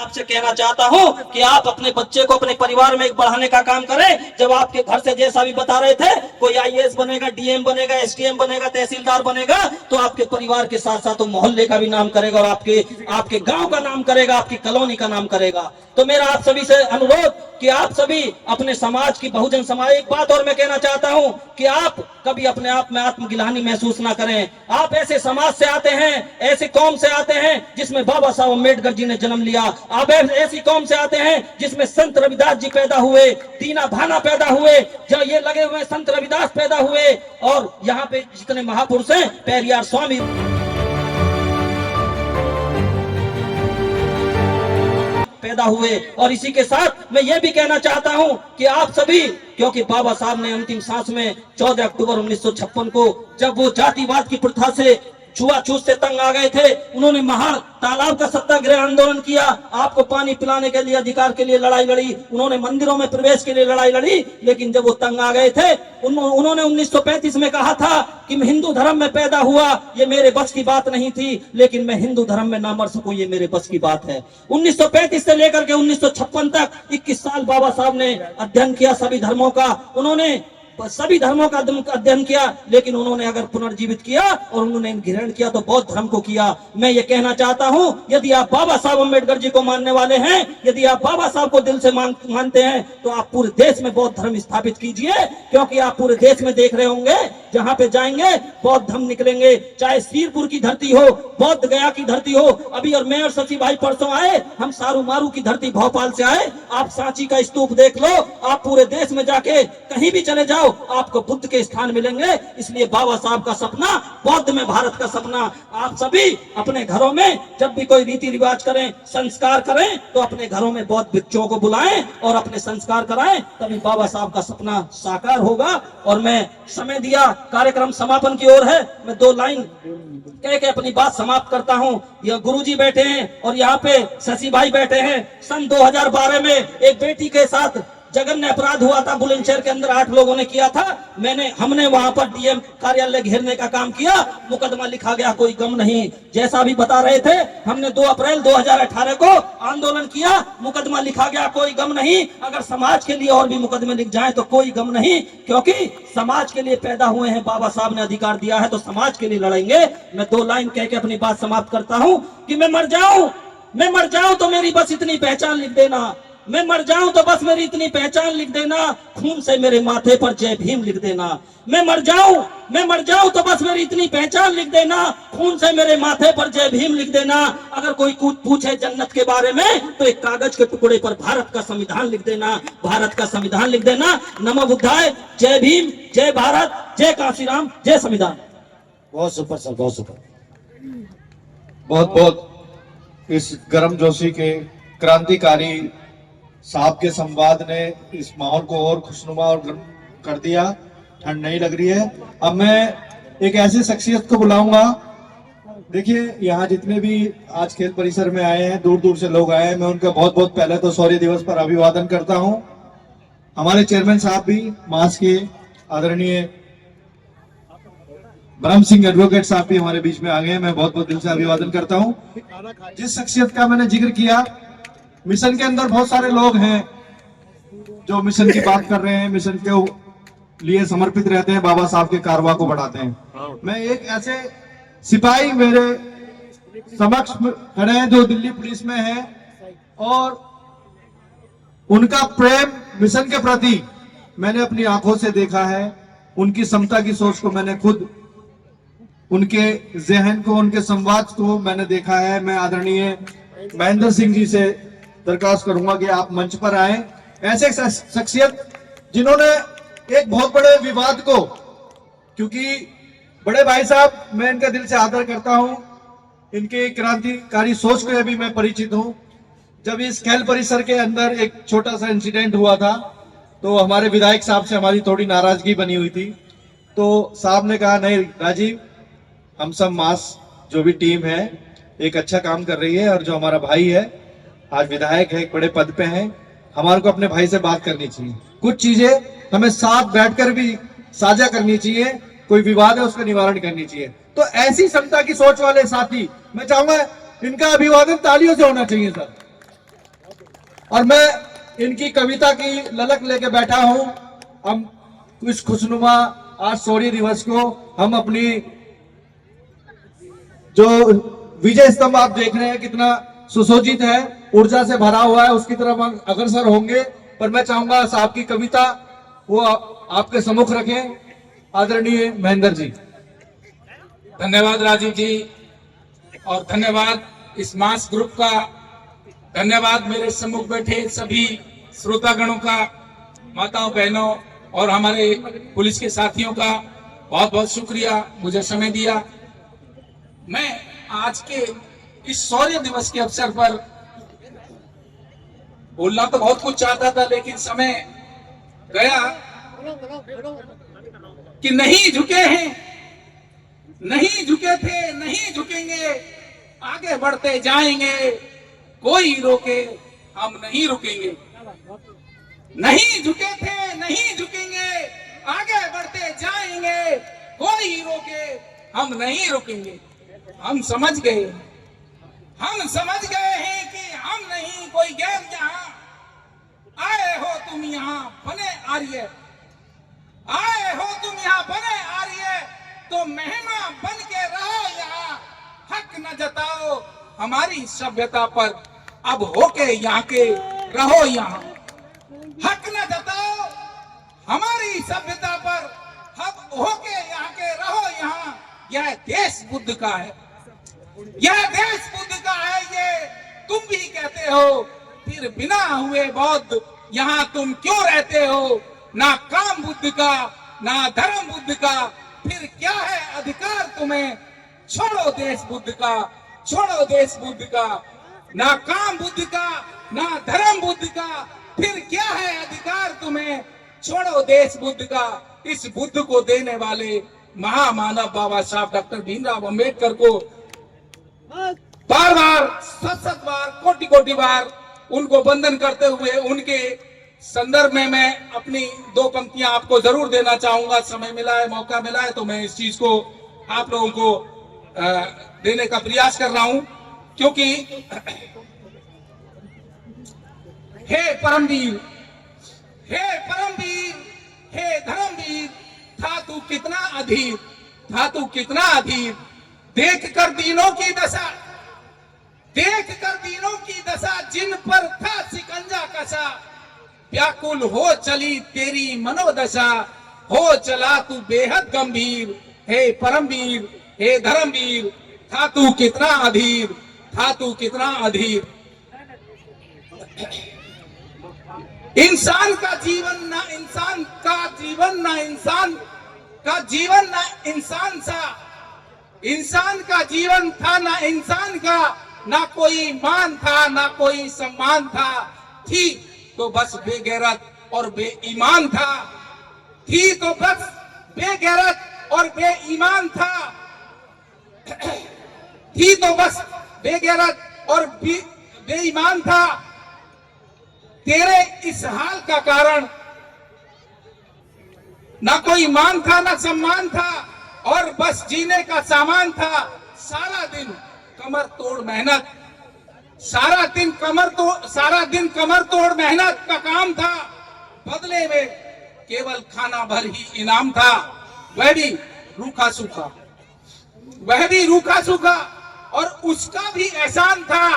आपसे कहना चाहता हूं कि आप अपने बच्चे को अपने परिवार में बढ़ाने का काम करें। जब आपके घर से जैसा भी बता रहे थे, कोई आईएएस बनेगा, डीएम बनेगा, एसडीएम बनेगा, तहसीलदार बनेगा, तो आपके परिवार के साथ साथ वो मोहल्ले का भी नाम करेगा और आपके गांव का नाम करेगा, आपकी कॉलोनी का नाम करेगा। तो मेरा आप सभी से अनुरोध कि आप सभी अपने समाज की, बहुजन समाज, एक बात और मैं कहना चाहता हूं कि आप कभी अपने आप में आत्मगिलानी महसूस ना करें। आप ऐसे समाज से आते हैं, ऐसे कौम से आते हैं जिसमें बाबा साहब अम्बेडकर जी ने जन्म लिया। आप ऐसी कौम से आते हैं जिसमें संत रविदास जी पैदा हुए, दीना भाना पैदा हुए, जब ये लगे हुए संत रविदास पैदा हुए, और यहाँ पे जितने महापुरुष हैं, पेरियार स्वामी पैदा हुए। और इसी के साथ मैं ये भी कहना चाहता हूं कि आप सभी, क्योंकि बाबा साहब ने अंतिम सांस में 14 अक्टूबर 1956 को, जब वो जातिवाद की प्रथा से, छुआछूत से तंग आ गए थे, उन्होंने महा तालाब का सत्याग्रह आंदोलन किया, आपको पानी पिलाने के लिए, अधिकार के लिए लड़ाई लड़ी, उन्होंने मंदिरों में प्रवेश के लिए लड़ाई लड़ी। लेकिन जब वो तंग आ गए थे, उन्होंने 1935 में कहा था कि मैं हिंदू धर्म में पैदा हुआ, ये मेरे बस की बात नहीं थी, लेकिन मैं हिंदू धर्म में ना मर सकूं, ये मेरे बस की बात है। 1935 से लेकर के 1956 तक 21 साल बाबा साहब ने अध्ययन किया सभी धर्मों का। उन्होंने सभी धर्मों का अध्ययन किया, लेकिन उन्होंने अगर पुनर्जीवित किया और उन्होंने ग्रहण किया तो बौद्ध धर्म को किया। मैं ये कहना चाहता हूं, यदि आप बाबा साहब अम्बेडकर जी को मानने वाले हैं, यदि आप बाबा साहब को दिल से मानते हैं, तो आप पूरे देश में बौद्ध धर्म स्थापित कीजिए, क्योंकि आप पूरे देश में देख रहे होंगे, जहां पे जाएंगे बौद्ध धर्म निकलेंगे। चाहे सीरपुर की धरती हो, बौद्ध गया की धरती हो, अभी और मैं और सची भाई परसों आए, हम सारू मारू की धरती भोपाल से आए, आप सांची का स्तूप देख लो, आप पूरे देश में जाके कहीं भी चले जाओ, आपको बुद्ध के स्थान मिलेंगे। इसलिए बाबा साहब का सपना, बौद्ध में भारत का सपना, आप सभी अपने घरों में जब भी कोई रीति रिवाज करें, संस्कार करें, तो अपने घरों में बौद्ध भिक्षुओं को बुलाएं और अपने संस्कार कराएं, तभी बाबा साहब का सपना साकार होगा। और मैं समय दिया, कार्यक्रम समापन की ओर है, मैं 2 लाइन कह के अपनी बात समाप्त करता हूं। यह गुरुजी बैठे हैं और यहाँ पे शशि भाई बैठे हैं। सन 2012 में एक बेटी के साथ जघन्य अपराध हुआ था, बुलंदशहर के अंदर 8 लोगों ने किया था। हमने वहां पर डीएम कार्यालय घेरने का काम किया, मुकदमा लिखा गया, कोई गम नहीं। जैसा भी बता रहे थे, हमने 2 अप्रैल 2018 को आंदोलन किया, मुकदमा लिखा गया, कोई गम नहीं। अगर समाज के लिए और भी मुकदमे लिख जाए तो कोई गम नहीं, क्योंकि समाज के लिए पैदा हुए हैं, बाबा साहब ने अधिकार दिया है तो समाज के लिए लड़ेंगे। मैं 2 लाइन कह के अपनी बात समाप्त करता हूं कि मैं मर जाऊं तो मेरी बस इतनी पहचान लिख देना, मैं मर जाऊं तो बस मेरी इतनी पहचान लिख देना, खून से मेरे माथे पर जय भीम लिख देना। मैं मर जाऊं तो बस मेरी इतनी पहचान लिख देना, खून से मेरे माथे पर जय भीम लिख देना। अगर कोई पूछे जन्नत के बारे में, तो एक कागज के टुकड़े पर भारत का संविधान लिख देना, भारत का संविधान लिख देना। नमो बुद्धाय, जय भीम, जय भारत, जय काशीराम, जय संविधान। बहुत सुपर सर, बहुत सुपर, बहुत बहुत इस गर्मजोशी के क्रांतिकारी साहब के संवाद ने इस माहौल को और खुशनुमा और गर्म कर दिया। ठंड नहीं लग रही है। अब मैं एक ऐसी शख्सियत को बुलाऊंगा। देखिए, यहाँ जितने भी आज खेल परिसर में आए हैं, दूर दूर से लोग आए हैं, मैं उनका बहुत बहुत पहले तो शौर्य दिवस पर अभिवादन करता हूँ। हमारे चेयरमैन साहब भी, मास के आदरणीय ब्रह्म सिंह एडवोकेट साहब भी हमारे बीच में आ गए हैं, मैं बहुत बहुत दिल से अभिवादन करता हूँ। जिस शख्सियत का मैंने जिक्र किया, मिशन के अंदर बहुत सारे लोग हैं जो मिशन की बात कर रहे हैं, मिशन के लिए समर्पित रहते हैं, बाबा साहब के कारवा को बढ़ाते हैं। मैं एक ऐसे सिपाही मेरे समक्ष खड़े हैं जो दिल्ली पुलिस में है, और उनका प्रेम मिशन के प्रति मैंने अपनी आंखों से देखा है। उनकी समता की सोच को मैंने खुद, उनके जहन को, उनके संवाद को मैंने देखा है। मैं आदरणीय महेंद्र सिंह जी से दरखास्त करूंगा कि आप मंच पर आए। ऐसे शख्सियत जिन्होंने एक बहुत बड़े विवाद को, क्योंकि बड़े भाई साहब, मैं इनका दिल से आदर करता हूं, इनके क्रांतिकारी सोच को भी मैं परिचित हूं। जब इस खेल परिसर के अंदर एक छोटा सा इंसिडेंट हुआ था, तो हमारे विधायक साहब से हमारी थोड़ी नाराजगी बनी हुई थी। तो साहब ने कहा, नहीं राजीव, हम सब मास जो भी टीम है एक अच्छा काम कर रही है, और जो हमारा भाई है आज विधायक है, एक बड़े पद पे हैं, हमारे को अपने भाई से बात करनी चाहिए, कुछ चीजें हमें साथ बैठकर भी साझा करनी चाहिए, कोई विवाद है उसका निवारण करनी चाहिए। तो ऐसी समता की सोच वाले साथी, मैं चाहूंगा इनका अभिवादन तालियों से होना चाहिए सर। और मैं इनकी कविता की ललक लेके बैठा हूं। हम इस खुशनुमा आज शौर्य दिवस को हम अपनी जो विजय स्तंभ आप देख रहे हैं कितना सुसज्जित है, ऊर्जा से भरा हुआ है, उसकी तरफ हम अग्रसर होंगे। पर मैं चाहूंगा साहब की कविता वो आपके सम्मुख रखें। आदरणीय महेंद्र जी। धन्यवाद राजीव जी, और धन्यवाद इस मास ग्रुप का, धन्यवाद मेरे सम्मुख बैठे सभी श्रोतागणों का, माताओं बहनों और हमारे पुलिस के साथियों का बहुत बहुत शुक्रिया मुझे समय दिया। मैं आज के इस शौर्य दिवस के अवसर पर बोलना तो बहुत कुछ चाहता था, लेकिन समय गया कि नहीं झुके हैं, नहीं झुके थे, नहीं झुकेंगे, आगे बढ़ते जाएंगे, कोई रोके हम नहीं रुकेंगे। नहीं झुके थे, नहीं झुकेंगे, आगे बढ़ते जाएंगे, कोई रोके हम नहीं रुकेंगे। हम समझ गए हैं कि हम नहीं कोई गैर यहाँ। आए हो तुम यहाँ बने आर्य, आए हो तुम यहाँ बने आर्य, तो मेहमान बन के रहो यहाँ। हक न जताओ हमारी सभ्यता पर, अब होके यहाँ के रहो यहाँ। हक न जताओ हमारी सभ्यता पर, अब होके यहाँ के रहो यहाँ। यह देश बुद्ध का है, यह देश बुद्ध का है, ये तुम भी कहते हो, फिर बिना हुए बौद्ध यहाँ तुम क्यों रहते हो? ना काम बुद्ध का, ना धर्म बुद्ध का, फिर क्या है अधिकार तुम्हें? छोड़ो देश बुद्ध का, छोड़ो देश बुद्ध का। ना काम बुद्ध का, ना धर्म बुद्ध का, फिर क्या है अधिकार तुम्हें? छोड़ो देश बुद्ध का। इस बुद्ध को देने वाले महामानव बाबा साहब डॉक्टर भीमराव अंबेडकर को बार बार, सत बार, कोटि कोटि बार उनको वंदन करते हुए उनके संदर्भ में मैं अपनी दो पंक्तियां आपको जरूर देना चाहूंगा। समय मिला है, मौका मिला है तो मैं इस चीज को आप लोगों को देने का प्रयास कर रहा हूं, क्योंकि हे परमवीर, हे परमवीर, हे धर्मवीर, था तू कितना अधीर, था तू कितना अधीर। देख कर दीनों की दशा, देख कर दीनों की दशा, जिन पर था शिकंजा कसा। व्याकुल हो चली तेरी मनोदशा, हो चला तू बेहद गंभीर। हे परमवीर, हे धर्मवीर, था तू कितना अधीर, था तू कितना अधीर। इंसान का जीवन ना इंसान का जीवन, ना इंसान का जीवन, ना इंसान सा। इंसान का जीवन था ना इंसान का, ना कोई मान था, ना कोई सम्मान था। थी तो बस बेगैरत और बेईमान था, थी तो बस बेगैरत और बेईमान था। थी तो बस बेगैरत और बेईमान था। तेरे इस हाल का कारण ना कोई मान था, ना सम्मान था, और बस जीने का सामान था। सारा दिन कमर तोड़ मेहनत, सारा दिन कमर तोड़ मेहनत का काम था। बदले में केवल खाना भर ही इनाम था, वह भी रूखा सूखा, वह भी रूखा सूखा, और उसका भी एहसान था।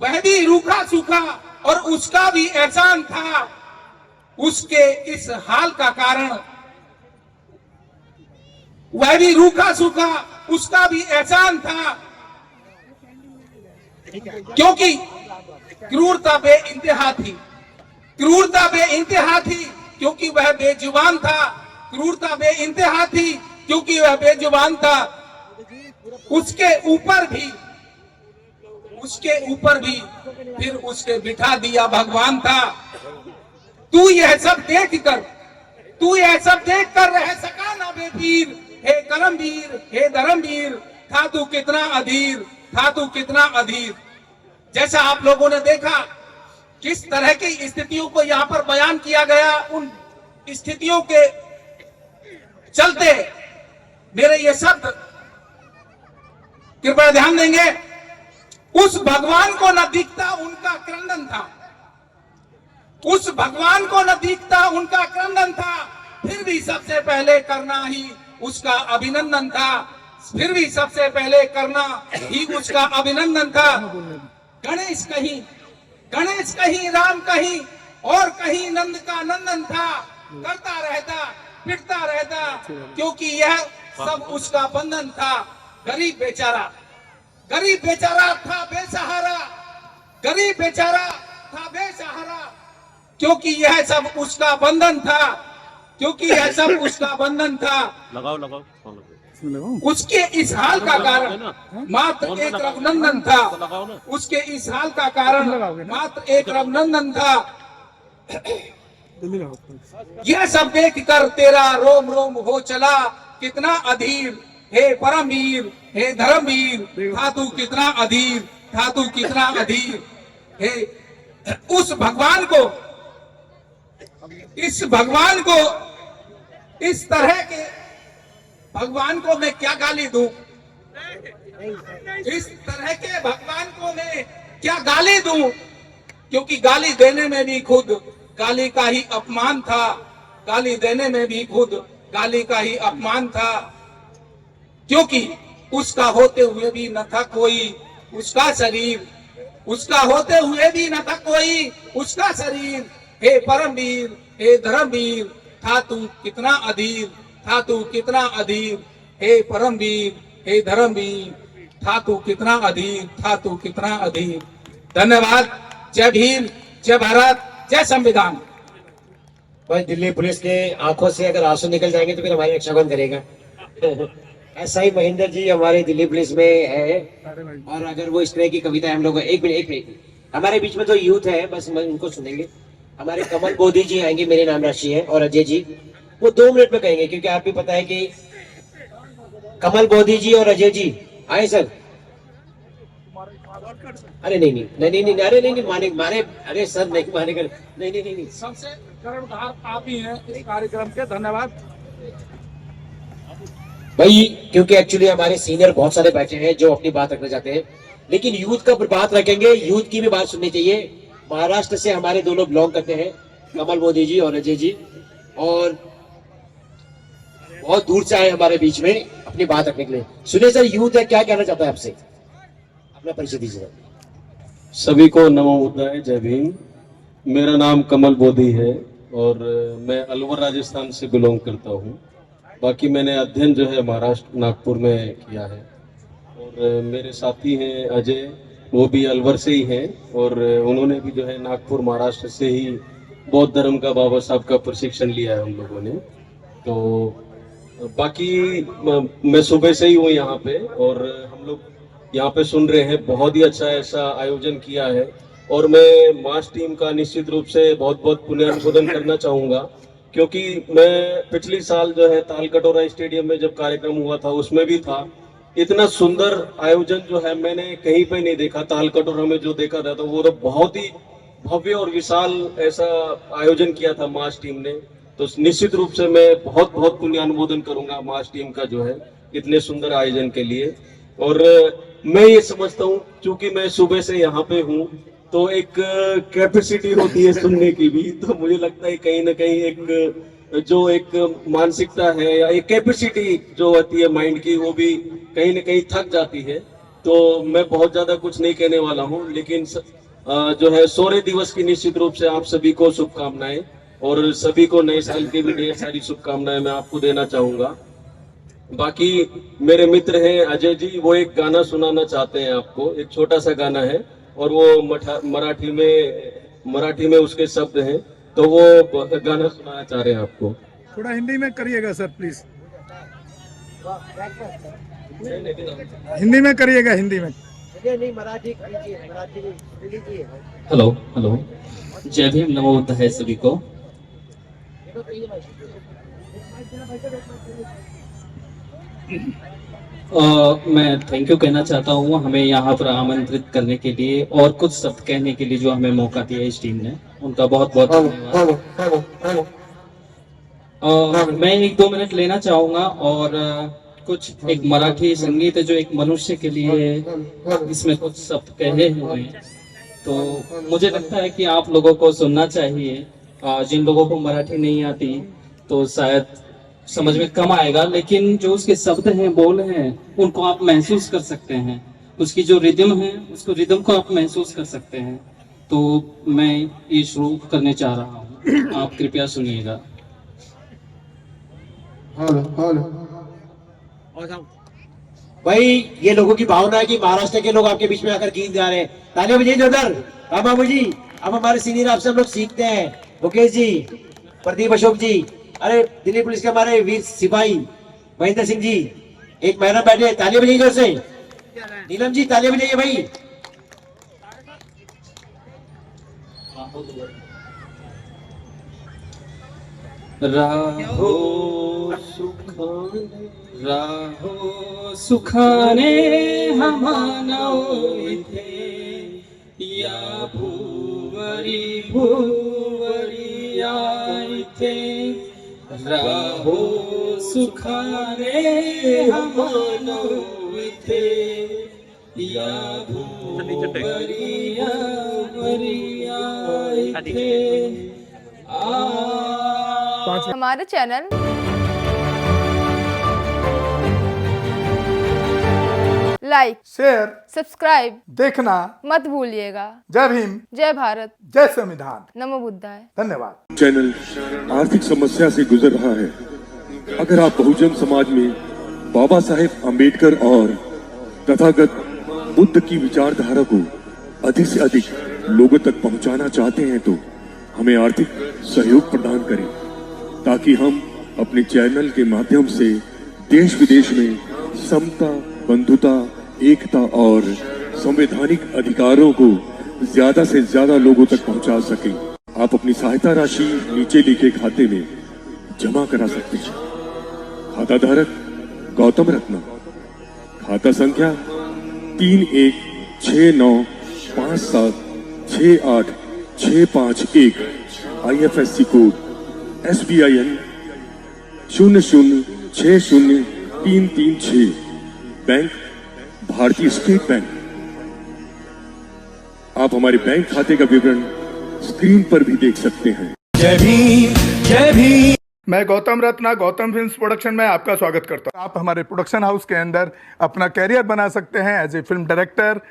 वह भी रूखा सूखा और उसका भी एहसान था। उसके इस हाल का कारण, वह भी रूखा सूखा, उसका भी एहसान था। क्योंकि क्रूरता बेइंतहा थी, क्रूरता बेइंतहा थी, क्योंकि वह बेजुबान था। क्रूरता बेइंतहा थी, क्योंकि वह बेजुबान था। उसके ऊपर भी फिर उसके बिठा दिया भगवान था। तू यह सब देख कर रह सका ना बेपीर। हे करमवीर, हे धर्मवीर, था तू कितना अधीर, था तू कितना अधीर। जैसा आप लोगों ने देखा किस तरह की स्थितियों को यहाँ पर बयान किया गया, उन स्थितियों के चलते मेरे ये शब्द कृपया ध्यान देंगे। उस भगवान को न दिखता उनका क्रंदन था। उस भगवान को न दिखता उनका क्रंदन था, फिर भी सबसे पहले करना ही उसका अभिनंदन था, फिर भी सबसे पहले करना ही उसका अभिनंदन था। गणेश कहीं राम कहीं और कहीं नंद का नंदन था, करता रहता पिटता रहता, क्योंकि यह सब उसका बंधन था। गरीब बेचारा था बेसहारा, गरीब बेचारा था बेसहारा, क्योंकि यह सब उसका बंधन था, क्योंकि यह सब उसका बंधन था। लगाओ उसके इस हाल का कारण मात्र एक रघुनंदन था, उसके इस हाल का कारण मात्र एक रघुनंदन था। यह सब देख कर तेरा रोम रोम हो चला, कितना अधीर हे परमवीर, हे धर्मवीर, था तू कितना अधीर, था तू कितना अधीर। हे उस भगवान को, इस भगवान को, इस तरह के भगवान को मैं क्या गाली दूं, इस तरह के भगवान को मैं क्या गाली दूं, क्योंकि गाली देने में भी खुद गाली का ही अपमान था, गाली देने में भी खुद गाली का ही अपमान था, क्योंकि उसका होते हुए भी न था कोई उसका शरीर, उसका होते हुए भी न था कोई उसका शरीर। हे परमवीर, हे धर्मवीर, था तू कितना अधीर, था तू कितना अधीर। हे परमवीर, हे धर्मवीर, था तू कितना अधीर, था तू कितना अधीर। धन्यवाद। जय भीम, जय भारत, जय संविधान। भाई दिल्ली पुलिस के आंखों से अगर आंसू निकल जाएंगे तो फिर हमारी रक्षा कौन करेगा? ऐसा ही महेंद्र जी हमारे दिल्ली पुलिस में है, और अगर वो इस तरह की कविता हम लोग एक मिनट हमारे बीच में जो यूथ है बस उनको सुनेंगे। हमारे कमल बोधी जी आएंगे, मेरे नाम राशि है, और अजय जी वो 2 मिनट में कहेंगे, क्योंकि आप भी पता है कि कमल बोधी जी और अजय जी आए सर। अरे नहीं, अरे नहीं माने अरे सर नहीं मानेगा, नहीं। सबसे कर्णधार आप ही हैं इस कार्यक्रम के। धन्यवाद भाई, क्योंकि एक्चुअली हमारे सीनियर बहुत सारे बैठे हैं जो अपनी बात रखना चाहते हैं, लेकिन यूथ का बात रखेंगे, यूथ की भी बात सुननी चाहिए। महाराष्ट्र से हमारे दोनों बिलोंग करते हैं, कमल मोदी जी और अजय जी, और बहुत दूर से आए हमारे बीच में अपनी बात रखने के लिए। सुनिए सर, यूथ है, क्या कहना चाहता है आपसे? अपना परिचय दीजिए। सभी को नमो बुद्धाय, जय भीम। मेरा नाम कमल बोधी है और मैं अलवर राजस्थान से बिलोंग करता हूँ। बाकी मैंने अध्ययन जो है महाराष्ट्र नागपुर में किया है, और मेरे साथी हैं अजय, वो भी अलवर से ही हैं, और उन्होंने भी जो है नागपुर महाराष्ट्र से ही बौद्ध धर्म का बाबा साहब का प्रशिक्षण लिया है हम लोगों ने। तो बाकी मैं सुबह से ही हूँ यहाँ पे, और हम लोग यहाँ पे सुन रहे हैं, बहुत ही अच्छा ऐसा आयोजन किया है, और मैं मास टीम का निश्चित रूप से बहुत बहुत पुण्यनुमोदन करना चाहूँगा, क्योंकि मैं पिछली साल जो है ताल कटोरा स्टेडियम में जब कार्यक्रम हुआ था उसमें भी था। इतना सुंदर आयोजन जो है मैंने कहीं पे नहीं देखा। ताल कटोरा में जो देखा था तो वो तो बहुत ही भव्य और विशाल ऐसा आयोजन किया था मास टीम ने। तो निश्चित रूप से मैं बहुत बहुत पुण्यनुमोदन करूंगा मास टीम का जो है इतने सुंदर आयोजन के लिए। और मैं ये समझता हूँ, चूंकि मैं सुबह से यहाँ पे हूँ, तो एक कैपेसिटी होती है सुनने की भी, तो मुझे लगता है कहीं ना कहीं एक मानसिकता है या एक कैपेसिटी जो होती है माइंड की, वो भी कहीं ना कहीं थक जाती है। तो मैं बहुत ज्यादा कुछ नहीं कहने वाला हूँ, लेकिन जो है शौर्य दिवस की निश्चित रूप से आप सभी को शुभकामनाएं, और सभी को नए साल की भी ढेर सारी शुभकामनाएं मैं आपको देना चाहूंगा। बाकी मेरे मित्र हैं अजय जी, वो एक गाना सुनाना चाहते हैं आपको, एक छोटा सा गाना है, और वो मराठी में उसके शब्द हैं, तो वो गाना सुनाना चाह रहे हैं आपको। थोड़ा हिंदी में करिएगा सर प्लीज, हिंदी में करिएगा, हिंदी में। हेलो हेलो, जय भीम, नमो बुद्धाय सभी को। मैं थैंक यू कहना चाहता हूँ हमें यहाँ पर आमंत्रित करने के लिए और कुछ शब्द कहने के लिए जो हमें मौका दिया इस टीम ने, उनका बहुत बहुत धन्यवाद। मैं 1-2 मिनट लेना चाहूंगा और कुछ एक मराठी संगीत है जो एक मनुष्य के लिए इसमें कुछ शब्द कहे हुए हैं, तो मुझे लगता है कि आप लोगों को सुनना चाहिए। जिन लोगों को मराठी नहीं आती तो शायद समझ में कम आएगा, लेकिन जो उसके शब्द हैं, बोल हैं, उनको आप महसूस कर सकते हैं। उसकी जो रिदम है, उसको रिदम को आप महसूस कर सकते हैं। तो मैं ये शुरू करने चाह रहा हूँ, आप कृपया सुनिएगा। भाई ये लोगों की भावना है कि महाराष्ट्र के लोग आपके बीच में आकर गीत गा रहे हैं। तालियां बजाइए जोरदार। हाँ बाबू जी, अब हमारे सीनियर आपसे हम लोग सीखते हैं। मुकेश जी, प्रदीप अशोक जी, अरे दिल्ली पुलिस के हमारे वीर सिपाही महेंद्र सिंह जी, एक मैडम बैठे, तालियां बजाइए जोर से। नीलम जी तालियां बजाइए भाई। राहो सुखाने हमानो इथे, या भुवरी भुवरी आइथे। राहो सुखाने हमानो इथे, या भुवरी आइथे। हमारे चैनल लाइक, शेयर, सब्सक्राइब देखना मत भूलिएगा। जय भीम, जय भारत, जय संविधान। नमो बुद्धाय। धन्यवाद। चैनल आर्थिक समस्या से गुजर रहा है। अगर आप बहुजन समाज में बाबा साहेब आम्बेडकर और तथागत बुद्ध की विचारधारा को अधिक से अधिक लोगों तक पहुंचाना चाहते हैं तो हमें आर्थिक सहयोग प्रदान करें, ताकि हम अपने चैनल के माध्यम से देश विदेश में समता, बंधुता, एकता और संवैधानिक अधिकारों को ज्यादा से ज्यादा लोगों तक पहुंचा सकें। आप अपनी सहायता राशि नीचे लिखे खाते में जमा करा सकते हैं। खाता धारक गौतम रत्ना, खाता संख्या 3169576861, IFSC कोड SBIN 0060336, बैंक भारतीय स्टेट बैंक। आप हमारे बैंक खाते का विवरण स्क्रीन पर भी देख सकते हैं। जय भीम, जय भीम। मैं गौतम रत्ना, गौतम फिल्म्स प्रोडक्शन में आपका स्वागत करता हूं। आप हमारे प्रोडक्शन हाउस के अंदर अपना कैरियर बना सकते हैं as a film director,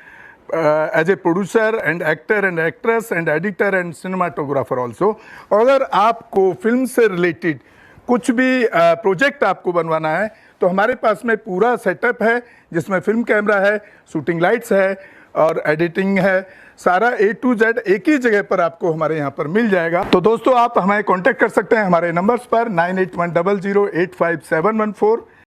as a producer and actor and actress and editor and cinematographer also. अगर आपको फिल्म से रिलेटेड कुछ भी प्रोजेक्ट आपको बनवाना है तो हमारे पास में पूरा सेटअप है, जिसमें फिल्म कैमरा है, शूटिंग लाइट्स है और एडिटिंग है। सारा A to Z एक ही जगह पर आपको हमारे यहाँ पर मिल जाएगा। तो दोस्तों, आप हमें कांटेक्ट कर सकते हैं हमारे नंबर्स पर 9810085714